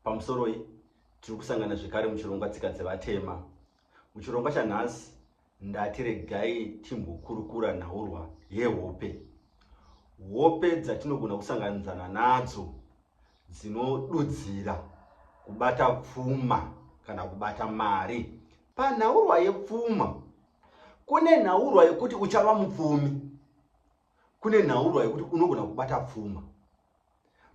Pamusoroi tiri kusangana zvekare muchirongwa tsika dzevatema. Muchirongwa chanhasi ndati regai timbokurukura nhaurwa yehope. Hope dzatinogona kusanganidzana nadzo dzinodudzira kubata pfuma kana kubata mari. Panhaurwa yepfuma kune nhaurwa yekuti uchava mupfumi, kune nhaurwa yekuti unogona kubata pfuma.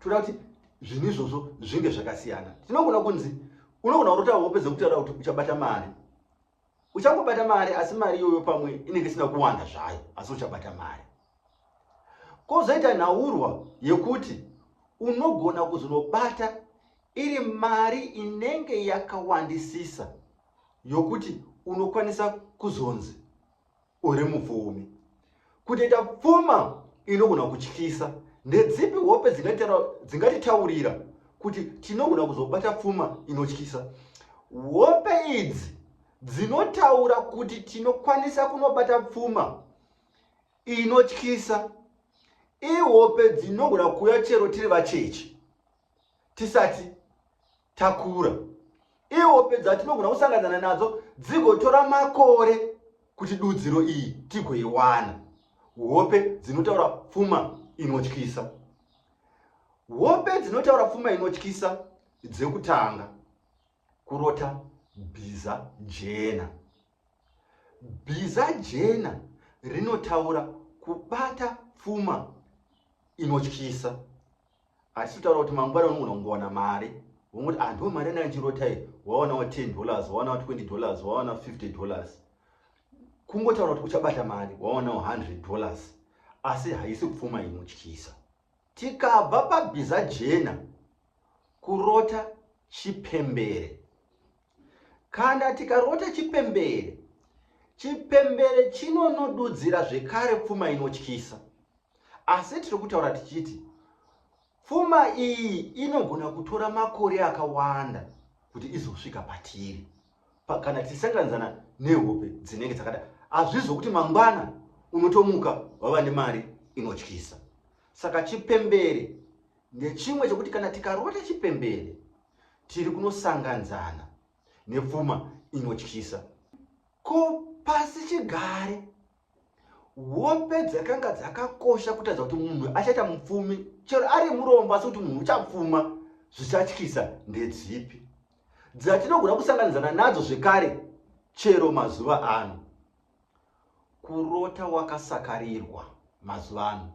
Toda kuti zvinhu izvozvo zvinge zvakasiyana. Tinogona kunzi unogona kurota hope dzekutaura kuti uchabata mari. Uchangobata mari asi mari iyoyo pamwe inenge isina kuwanda zvayo, asi uchabata mari. Kozoita nhaurwa yekuti unogona kuzonobata iri mari inenge yakawandisisa yokuti unokwanisa kuzonzi uri mupfumi. Kutoita pfuma inogona kutyisa. Ndedzipi hope dzingatitaurira kuti tinogona kuzobata pfuma inotyisa? Hope idzi dzinotaura kuti tinokwanisa kunobata pfuma inotyisa ihope dzinogona kuuya chero tiri vacheche tisati takura. Ihope dzatinogona kusanganana nadzo dzigotora makore kuti dudziro iyi tigoiwana. Hope dzinotaura pfuma inotyisa. Hope dzinotaura pfuma inotyisa dzekutanga, kurota bhiza jena. Bhiza jena rinotaura kubata pfuma inotyisa. Asi kutaura kuti mangwana unogona kungowana mari, wongoti ndo mari yandichirotai, waonawo $10, waonawo $20, waonawo $50. Kungotaura kuti uchabata mari, waonawo $100, asi haisi pfuma inotyisa. Tikabva pabhiza jena kurota chipembere. Kana tikarota chipembere, chipembere chinonodudzira zvekare pfuma inotyisa. Asi tiri kutaura tichiti pfuma iyi inogona kutora makore akawanda kuti izosvika patiri. Kana tisanganidzana nehope dzinenge dzakada, hazvizokuti mangwana unotomuka wava nemari inotyisa. Saka chipembere ndechimwe chekuti kana tikarota chipembere tiri kunosanganidzana nepfuma inotyisa. Ko pasi chigare hope dzakanga dzakakosha kutaridza kuti munhu achaita mupfumi chero ari murombo asi kuti munhu uchapfuma zvichatyisa ndedzipi? Dzatinogona kusanganidzana nadzo zvekare chero mazuva ano. Kurota wakasakarirwa mazuva ano.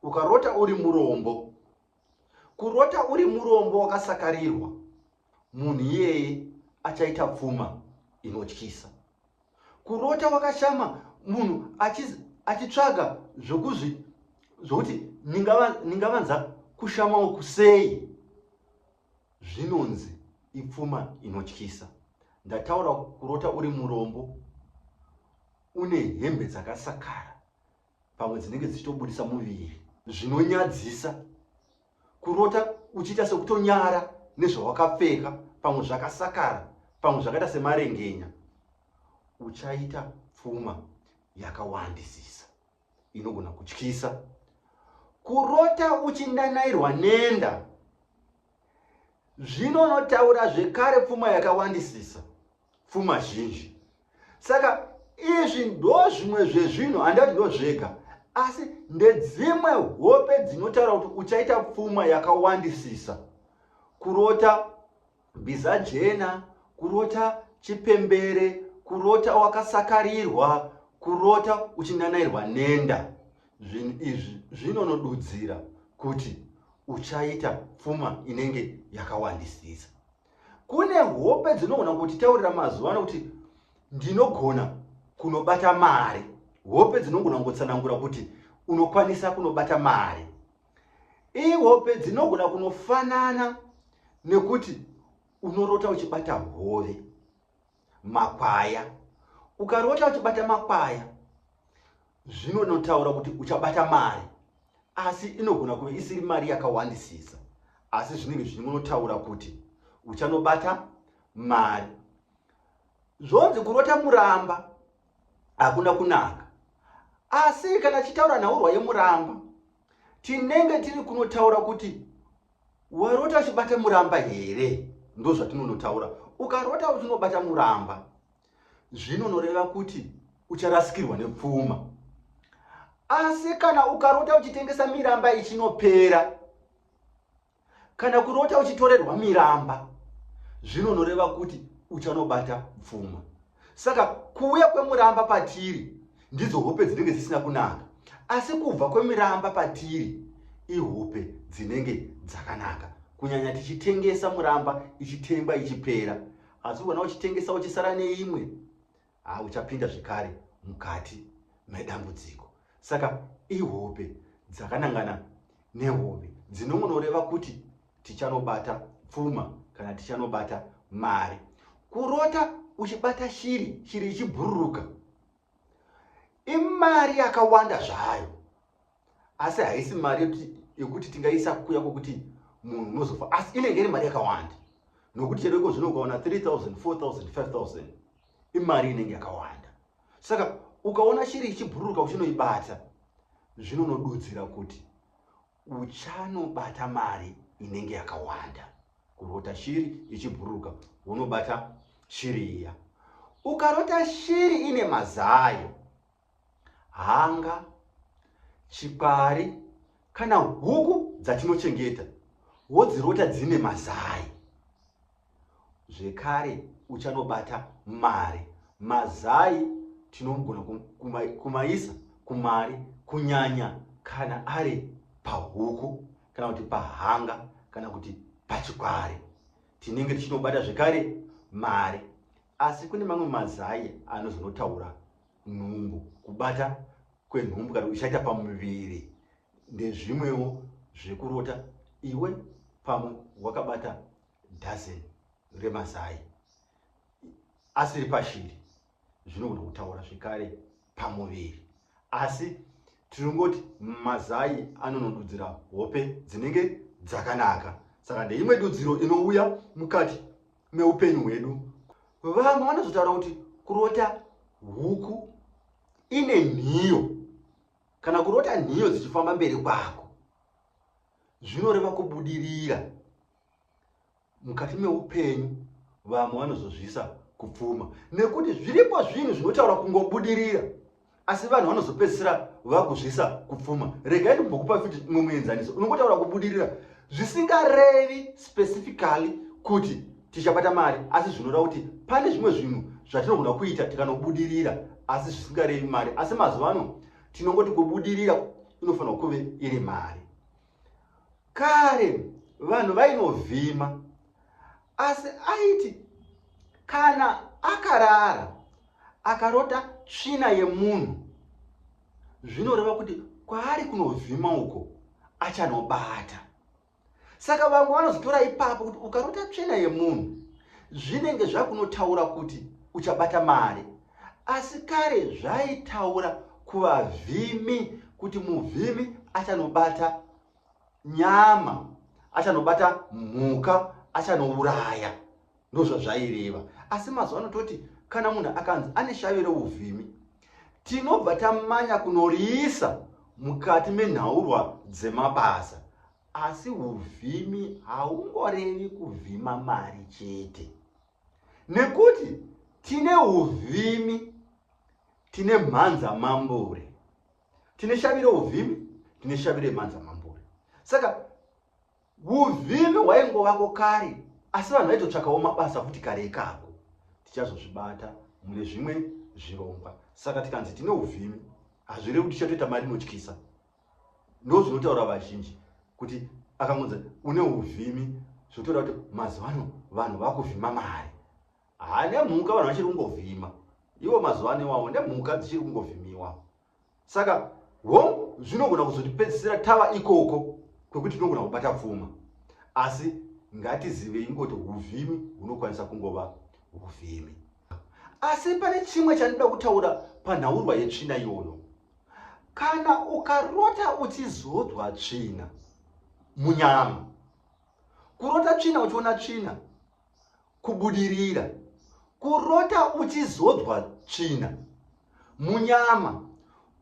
Ukarota uri murombo, kurota uri murombo wakasakarirwa, munhu iyeye achaita pfuma inotyisa. Kurota wakashama, munhu achitsvaga zvokuti ningavanza kushamawo kusei, zvinonzi ipfuma inotyisa. Ndataura kurota uri murombo, une hembe dzakasakara, pamwe dzinenge dzichitobudisa muviri, zvinonyadzisa. Kurota uchiita sekutonyara nezvawakapfeka, pamwe zvakasakara, pamwe zvakaita semarengenya. Uchaita pfuma yakawandisisa inogona kutyisa. Kurota uchindanairwa nenda, zvinonotaura zvekare pfuma yakawandisisa, pfuma zhinji. Saka izvi ndo zvimwe zvezvinhu, handati ndo zvega, asi ndedzimwe hope dzinotaura kuti uchaita pfuma yakawandisisa. Kurota bhiza jena, kurota chipembere, kurota wakasakarirwa, kurota uchindanairwa nenda. Zvinhu izvi zvinonodudzira kuti uchaita pfuma inenge yakawandisisa. Kune hope dzinogona kutitaurira mazuva ano kuti ndinogona kunobata mari. Hope dzinogona kutsanangura kuti unokwanisa kunobata mari. Hope dzinogona kunofanana nekuti unorota uchibata hove, makwaya. Ukarota uchibata makwaya, zvinonotaura kuti uchabata mari, asi inogona kuva isiri mari yakawandisisa, asi zvinenge zvinotaura kuti uchanobata mari. Zvonzi kurota muramba hakuna kunaka, asi kana chitaura nhaurwa yemuramba, tinenge tiri kunotaura kuti warota uchibata muramba here? Ndo zvatinonotaura. Ukarota uchinobata muramba, zvinonoreva kuti ucharasikirwa nepfuma. Asi kana ukarota uchitengesa miramba ichinopera, kana kurota uchitorerwa miramba, zvinonoreva kuti uchanobata pfuma. Saka kuuya kwemuramba patiri ndidzo hope dzinenge dzisina kunaka, asi kubva kwemiramba patiri ihope dzinenge dzakanaka. Kunyanya tichitengesa muramba ichitengwa ichipera, asi kana uchitengesa uchisara neimwe, uchapinda zvekare mukati medambudziko. Saka ihope dzakanangana nehope dzinongonoreva kuti tichanobata pfuma kana tichanobata mari. Kurota uchibata shiri, shiri ichibhururuka, imari yakawanda zvayo, asi haisi mari yekuti tingaisa kuya kwokuti munhu unozofa, asi inenge iri mari yakawanda. Nokuti chero zvino ukaona 3000, 4000, 5000 imari inenge yakawanda. Saka ukaona shiri ichibhururuka uchinoibata, zvinonodudzira kuti uchanobata mari inenge yakawanda. Kurota shiri ichibhururuka unobata shiri iya. Ukarota shiri ine mazayo, hanga, chikwari kana huku dzatinochengeta, wodzirota dzine mazai, zvekare uchanobata mari. Mazai tinogona kumaisa kumari, kunyanya kana ari pahuku kana kuti pahanga kana kuti pachikwari, tinenge tichinobata zvekare mari. Asi kune mamwe mazai anozonotaura nhumbu, kubata kwenhumbu kana ichaita pamuviri, ndezvimwewo zvekurota. Iwe pamwe wakabata dhazeni remazai asiri pashiri, zvinogona kutaura zvekare pamuviri. Asi tinongoti mazai anonodudzira hope dzinenge dzakanaka. Saka ndeimwe dudziro inouya mukati meupenyu hwedu. Vamwe vanozotaura kuti kurota huku ine nhiyo kana kurota nhiyo dzichifamba mberi kwako, zvinoreva kubudirira mukati meupenyu. Vamwe vanozozvisa kupfuma, nekuti zviripo zvinhu zvinotaura kungobudirira, asi vanhu vanozopedzisira vakuzvisa kupfuma. Regai ndimbokupa futi mumwe muenzaniso. Unongotaura kubudirira zvisingarevi specifically kuti tichabata mari, asi zvinoda kuti pane zvimwe zvinhu zvatinogona kuita tikanobudirira, asi zvisingarevi mari. Asi mazuva ano tinongoti kubudirira inofanira kuve iri mari. Kare vanhu vainovhima, asi aiti kana akarara akarota tsvina yemunhu, zvinoreva kuti kwaari kunovhima uko achanobata. Saka vamwe vanozotora ipapo kuti ukarota tsvina yemunhu zvinenge zvakunotaura kuti uchabata mari. Asi kare zvaitaura kuvavhimi kuti muvhimi achanobata nyama, achanobata mhuka, achanouraya, ndozvazvaireva. Asi mazuva anototi kana munhu akanzi ane shavi reuvhimi, tinobva tamanya kunoriisa mukati menhaurwa dzemabasa. Asi uvhimi haungorevi kuvhima mari chete, nekuti tine uvhimi, tine mhanza mambure, tine shavi reuvhimi, tine shavi remhanza mambure. Saka uvhimi hwaingovako kare, asi vanhu vaitotsvakawo mabasa futi kare ikako. Tichazozvibata mune zvimwe zvirongwa. Saka tikanzi tine uvhimi, hazvirevi kuti tichatoita mari inotyisa. Ndo zvinotaura vazhinji kuti akangonzi une uvhimi, zvotaura kuti mazuva ano vanhu vakuvhima mari. Nemhuka vanhu vachiri kungovhima, ivo mazuva ano iwawo nemhuka dzichiri kungovhimiwa. Saka hongu zvinogona kuzotipedzisira tava ikoko kwekuti tinogona kubata pfuma. Asi ngatizivei ngoti uvhimi hunokwanisa kungova uvhimi. Asi pane chimwe chandinoda kutaura panhaurwa yetsvina iyoyo. Kana ukarota uchizodzwa tsvina munyama, kurota tsvina uchiona tsvina, kubudirira, kurota uchizodzwa tsvina munyama,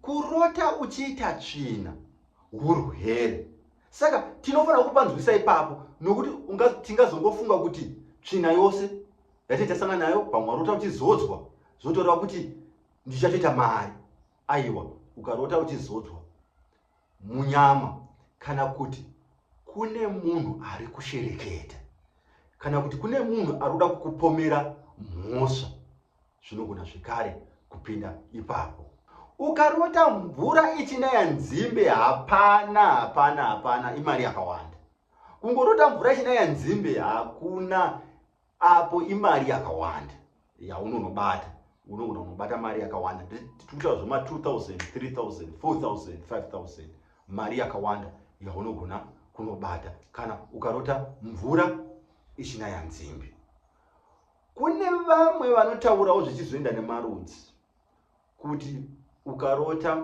kurota uchiita tsvina, urwere. Saka tinofanira kupanzwisa ipapo nokuti tingazongofunga kuti tsvina yose yatatasangana nayo pamwarota uchizodzwa zotoreva kuti ndichatoita mari. Aiwa, ukarota uchizodzwa munyama, kana kuti kune munhu ari kushereketa, kana kuti kune munhu ari kuda kukupomera mhosva, zvinogona zvekare kupinda ipapo. Ukarota mvura ichinaya nzimbe, hapana imari yakawanda. Kungorota mvura ichinaya nzimbe hakuna, apo imari yakawanda yaunonobata. Unogona kunobata mari yakawanda, tikutaura zvoma 2000, 3000, 4000, 5000, mari yakawanda yaunogona kunobata kana ukarota mvura ichinaya nzimbe. Kune vamwe vanotaurawo zvichizoenda nemarudzi kuti ukarota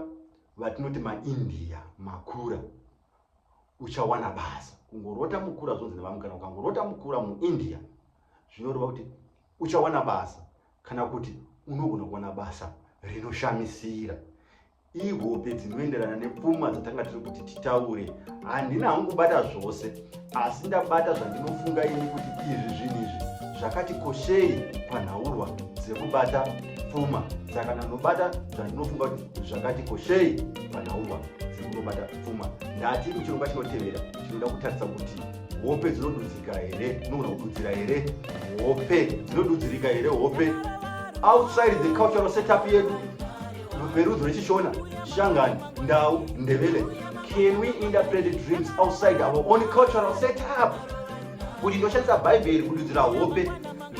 vatinoti maIndia, makura, uchawana basa. Kungorota mukura zvonzi nevamwe, kana ukangorota mukura muIndia zvinoreva kuti uchawana basa, kana kuti unogona kuwana basa rinoshamisira. Ihope dzinoenderana nepfuma dzatanga tiri kuti titaure. Handina hangu kubata zvose, asi ndabata zvandinofunga ini kuti izvi zvinhu izvi zvakati koshei panhaurwa dzekubata pfuma. Saka ndinobata zvandinofunga kuti zvakati koshei panhaurwa dzekunobata pfuma. Ndati muchirongwa chinotevera tinoda kutarisa kuti hope dzinodudzika here, tinogona kududzira here hope, dzinodudzirika here hope outside the cultural setup yedu perudzi rechishona, Shangani, Ndau, Ndebele. Can we interpret dreams outside our own cultural setup? Kuti ndoshandisa Bhaibheri kududzira hope,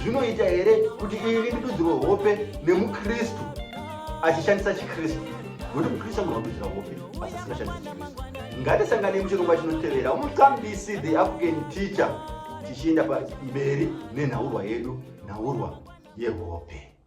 zvinoita here kuti ini ndidudzirwe hope nemuKristu achishandisa chiKristu? Nokuti muKristu anogona kududzira hope asi asingashandisi chiKristu. Ngatisangane muchirongwa chinotevera Mukambisi the African teacher, tichienda pamberi nenhaurwa yedu, nhaurwa yehope.